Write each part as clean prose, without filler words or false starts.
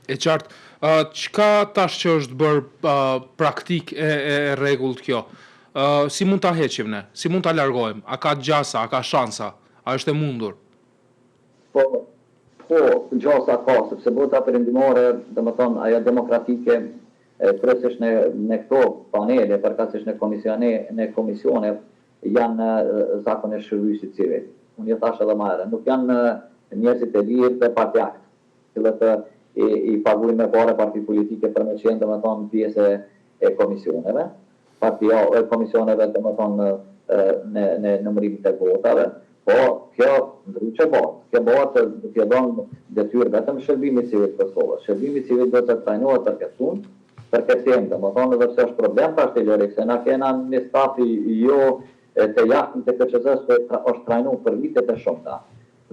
E qartë, çka tash që është bërë praktik e rregullt kjo? Si mund ta heqim ne? Si mund ta largojmë? A ka gjasa, a ka shansa? A është e mundur? Po, gjasa ka, sepse bota perëndimore, domethënë ajo demokratike, kryesisht në këto panele, përkatësisht në komisione, janë zakonisht shërbyesi civil. Unë e thash edhe më herët, nuk janë njerëzit e lirë të partijakt, cilët i paguajnë me parë partitë politike për me qenë domethënë pjesë e komisioneve, komisioneve domethënë në numërimin e votave. Po, kjo ndryshe bëhet. Kjo bëhet duke dhënë detyrë vetëm shërbimit civil të Kosovës. Shërbimi civil do të trajnohet për këtë punë, për këtë temë, domethënë edhe pse është problem tash te se na kena një staf jo të jashtëm të KQZ-s është trajnuar për vite të shumta.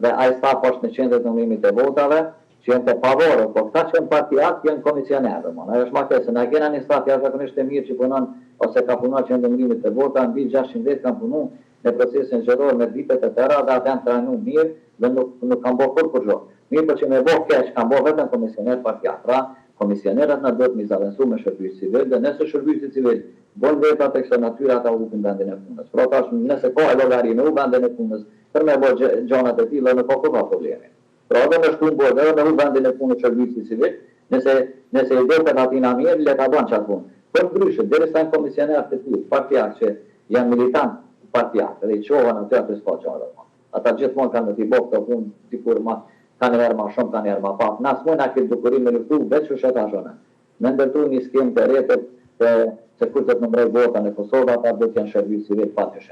Dhe ai staf është në qendër të numërimit të votave, që janë të pavarur, po këta që janë partijat janë komisionerë, ajo është marrëse, na kena një staf jashtëzakonisht të mirë që punon ose ka punuar që në numërimin të votave, mbi 600 kanë punuar në procesin zgjedhor me vitet e tëra dhe ata janë trajnuar mirë dhe nuk kanë bërë kur gjë. Mirë po që me bërë keq kanë bërë vetëm komisioner partijat. Pra, komisionerët na duhet mi zaventsu me shërbim civil dhe nëse shërbimi civil bën veta tek këto natyra ata u vendin e punës. Pra tash nëse ka llogari në vendin e punës për me bërë gjonat e tilla nuk ka problemi. Pra edhe në shkuën bërë edhe në vendin e punës shërbimi civil, nëse i do të atina mirë le ta bën çat punë. Por ndryshe derisa komisionerët të tillë partijat që janë militantë partijat, dhe i qohën aty aty s'ka qarë. Ata gjithmonë kanë të t'i bëhë këto punë, sikur kanë herë ma shumë, kanë herë ma pak. Na s'mojna këtë dukurim me luftu, veç që sheta shone. Me ndërtu një skemë të rete se kur të nëmrej vota në Kosovë, ata do t'janë shërbim civil pa të